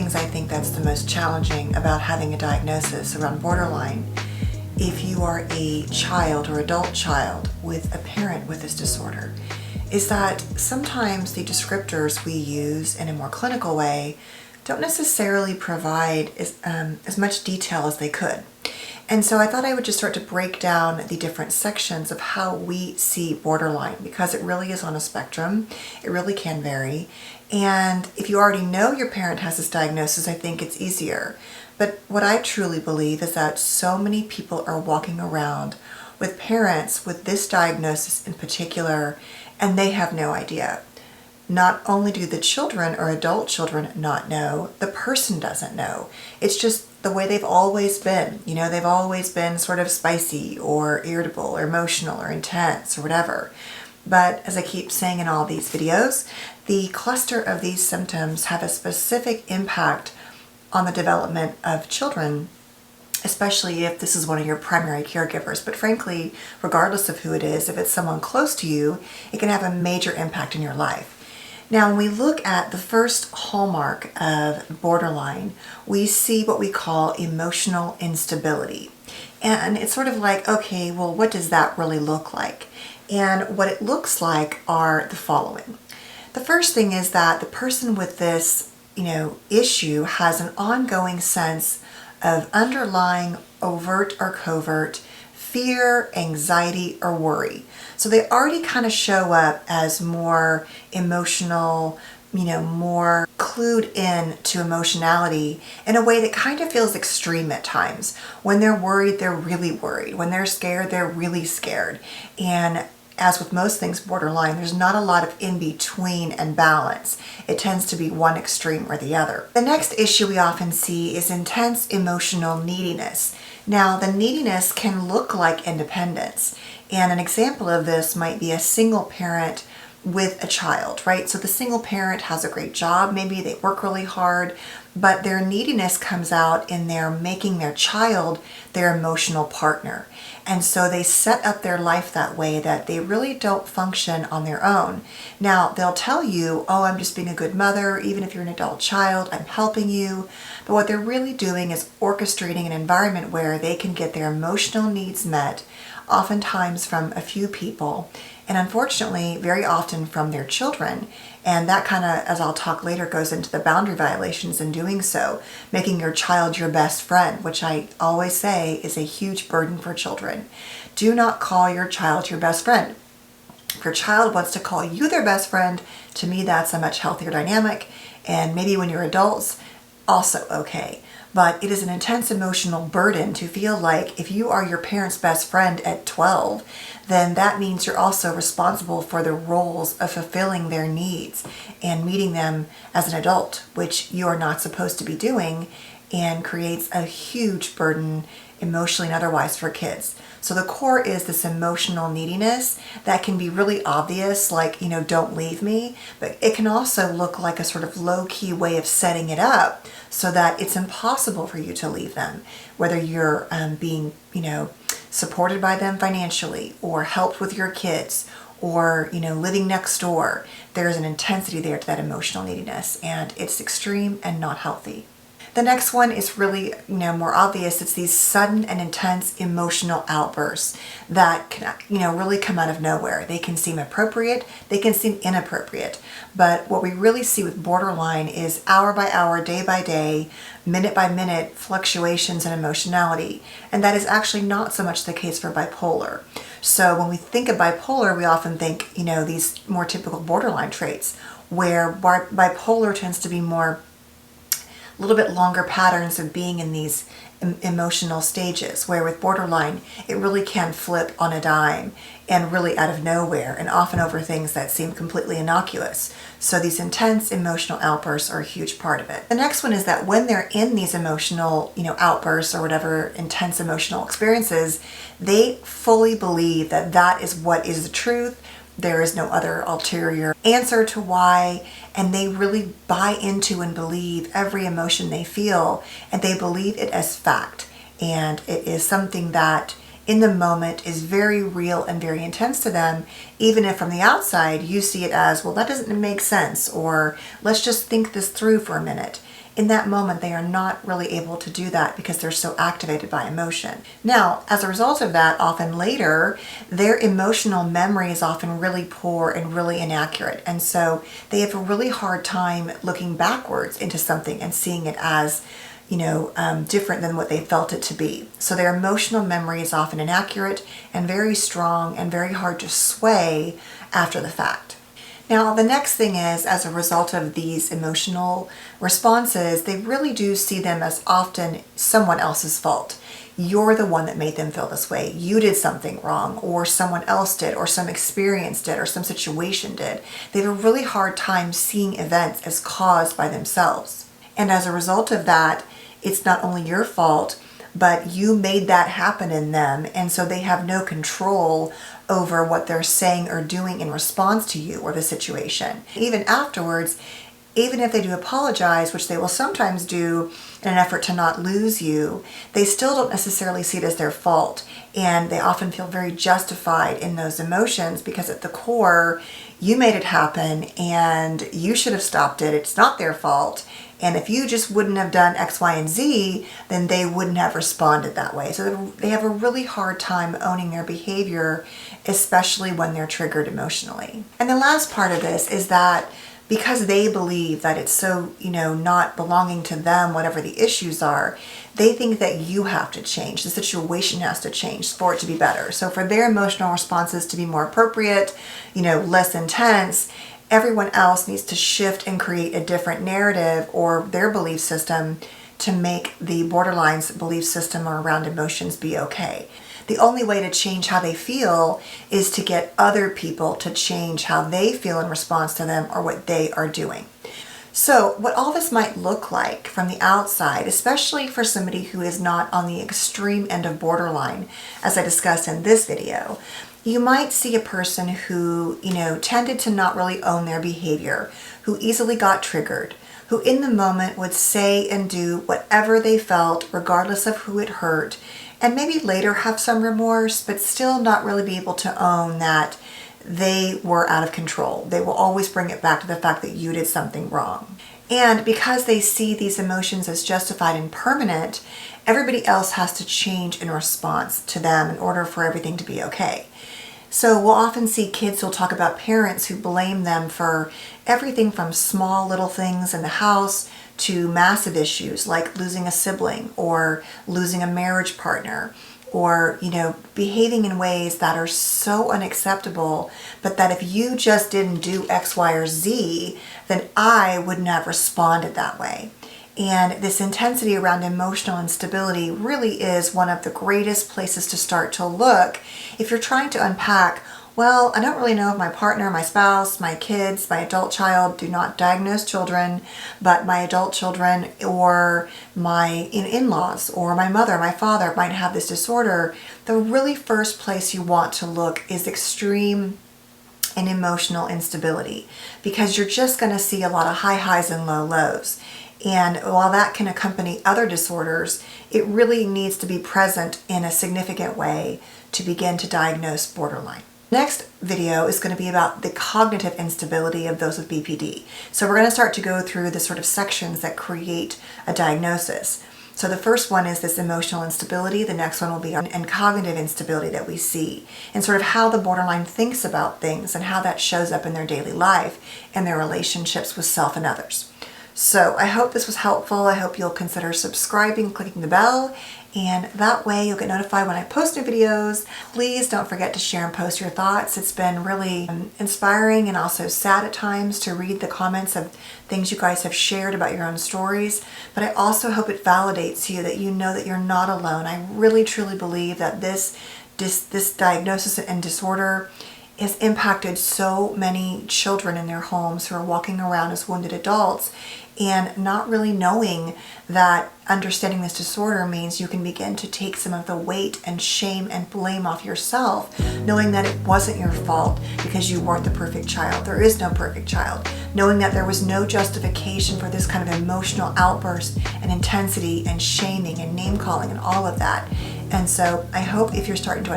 things I think that's the most challenging about having a diagnosis around borderline, if you are a child or adult child with a parent with this disorder, is that sometimes the descriptors we use in a more clinical way don't necessarily provide as much detail as they could. And so I thought I would just start to break down the different sections of how we see borderline, because it really is on a spectrum. It really can vary. And if you already know your parent has this diagnosis, I think it's easier. But what I truly believe is that so many people are walking around with parents with this diagnosis in particular, and they have no idea. Not only do the children or adult children not know, the person doesn't know. It's just the way they've always been. You know, they've always been sort of spicy or irritable or emotional or intense or whatever. But as I keep saying in all these videos, the cluster of these symptoms have a specific impact on the development of children, especially if this is one of your primary caregivers. But frankly, regardless of who it is, if it's someone close to you, it can have a major impact in your life. Now, when we look at the first hallmark of borderline, we see what we call emotional instability. And it's sort of like, okay, well, what does that really look like? And what it looks like are the following. The first thing is that the person with this, issue has an ongoing sense of underlying overt or covert fear, anxiety, or worry. So they already kind of show up as more emotional, more clued in to emotionality in a way that kind of feels extreme at times. When they're worried, they're really worried. When they're scared, they're really scared. And as with most things borderline, there's not a lot of in-between and balance. It tends to be one extreme or the other. The next issue we often see is intense emotional neediness. Now, the neediness can look like independence. And an example of this might be a single parent with a child, right? So the single parent has a great job, maybe they work really hard, but their neediness comes out in their making their child their emotional partner. And so they set up their life that way that they really don't function on their own. Now, they'll tell you, oh, I'm just being a good mother, even if you're an adult child, I'm helping you. But what they're really doing is orchestrating an environment where they can get their emotional needs met, oftentimes from a few people, and unfortunately, very often from their children. And that kind of, as I'll talk later, goes into the boundary violations in doing so, making your child your best friend, which I always say is a huge burden for children. Do not call your child your best friend. If your child wants to call you their best friend, to me that's a much healthier dynamic, and maybe when you're adults, also okay. But it is an intense emotional burden to feel like if you are your parent's best friend at 12, then that means you're also responsible for the roles of fulfilling their needs and meeting them as an adult, which you are not supposed to be doing, and creates a huge burden emotionally and otherwise for kids. So the core is this emotional neediness that can be really obvious, like, don't leave me, but it can also look like a sort of low-key way of setting it up so that it's impossible for you to leave them, whether you're being, supported by them financially or helped with your kids or, living next door. There's an intensity there to that emotional neediness, and it's extreme and not healthy. The next one is really, more obvious. It's these sudden and intense emotional outbursts that can, really come out of nowhere. They can seem appropriate, they can seem inappropriate. But what we really see with borderline is hour by hour, day by day, minute by minute fluctuations in emotionality. And that is actually not so much the case for bipolar. So when we think of bipolar, we often think, these more typical borderline traits, where bipolar tends to be more a little bit longer patterns of being in these emotional stages, where with borderline, it really can flip on a dime and really out of nowhere, and often over things that seem completely innocuous. So these intense emotional outbursts are a huge part of it. The next one is that when they're in these emotional, outbursts or whatever intense emotional experiences, they fully believe that that is what is the truth. There is no other ulterior answer to why, and they really buy into and believe every emotion they feel, and they believe it as fact. And it is something that in the moment is very real and very intense to them, even if from the outside you see it as, well, that doesn't make sense, or let's just think this through for a minute. in that moment they are not really able to do that because they're so activated by emotion. Now, as a result of that, often later, their emotional memory is often really poor and really inaccurate. And so they have a really hard time looking backwards into something and seeing it as different than what they felt it to be. So their emotional memory is often inaccurate and very strong and very hard to sway after the fact. Now, the next thing is, as a result of these emotional responses, they really do see them as often someone else's fault. You're the one that made them feel this way. You did something wrong, or someone else did, or some experience did, or some situation did. They have a really hard time seeing events as caused by themselves. And as a result of that, it's not only your fault, but you made that happen in them, and so they have no control over what they're saying or doing in response to you or the situation. Even afterwards, even if they do apologize, which they will sometimes do in an effort to not lose you, they still don't necessarily see it as their fault, and they often feel very justified in those emotions because at the core, you made it happen and you should have stopped it. It's not their fault. And if you just wouldn't have done X, Y, and Z, then they wouldn't have responded that way. So they have a really hard time owning their behavior, especially when they're triggered emotionally. And the last part of this is that because they believe that it's so, not belonging to them, whatever the issues are, they think that you have to change. The situation has to change for it to be better. So for their emotional responses to be more appropriate, less intense, everyone else needs to shift and create a different narrative or their belief system to make the borderline's belief system around emotions be okay. The only way to change how they feel is to get other people to change how they feel in response to them or what they are doing. So what all this might look like from the outside, especially for somebody who is not on the extreme end of borderline, as I discussed in this video, you might see a person who, tended to not really own their behavior, who easily got triggered, who in the moment would say and do whatever they felt, regardless of who it hurt, and maybe later have some remorse, but still not really be able to own that they were out of control. They will always bring it back to the fact that you did something wrong. And because they see these emotions as justified and permanent, everybody else has to change in response to them in order for everything to be okay. So we'll often see kids who'll talk about parents who blame them for everything from small little things in the house to massive issues like losing a sibling or losing a marriage partner or, behaving in ways that are so unacceptable, but that if you just didn't do X, Y, or Z, then I wouldn't have responded that way. And this intensity around emotional instability really is one of the greatest places to start to look if you're trying to unpack, well, I don't really know if my partner, my spouse, my kids, my adult child do not diagnose children, but my adult children or my in-laws or my mother, my father might have this disorder. The really first place you want to look is extreme and emotional instability, because you're just going to see a lot of high highs and low lows. And while that can accompany other disorders, it really needs to be present in a significant way to begin to diagnose borderline. Next video is going to be about the cognitive instability of those with BPD. So we're going to start to go through the sort of sections that create a diagnosis. So the first one is this emotional instability. The next one will be on cognitive instability that we see, and sort of how the borderline thinks about things and how that shows up in their daily life and their relationships with self and others. So I hope this was helpful. I hope you'll consider subscribing, clicking the bell, and that way you'll get notified when I post new videos. Please don't forget to share and post your thoughts. It's been really inspiring and also sad at times to read the comments of things you guys have shared about your own stories. But I also hope it validates you, that you know that you're not alone. I really truly believe that this diagnosis and disorder has impacted so many children in their homes who are walking around as wounded adults and not really knowing that understanding this disorder means you can begin to take some of the weight and shame and blame off yourself, knowing that it wasn't your fault because you weren't the perfect child. There is no perfect child. Knowing that there was no justification for this kind of emotional outburst and intensity and shaming and name calling and all of that. And so I hope if you're starting to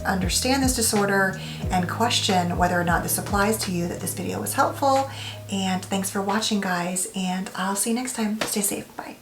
understand this disorder and question whether or not this applies to you, that this video was helpful. And thanks for watching, guys, and I'll see you next time. Stay safe. Bye.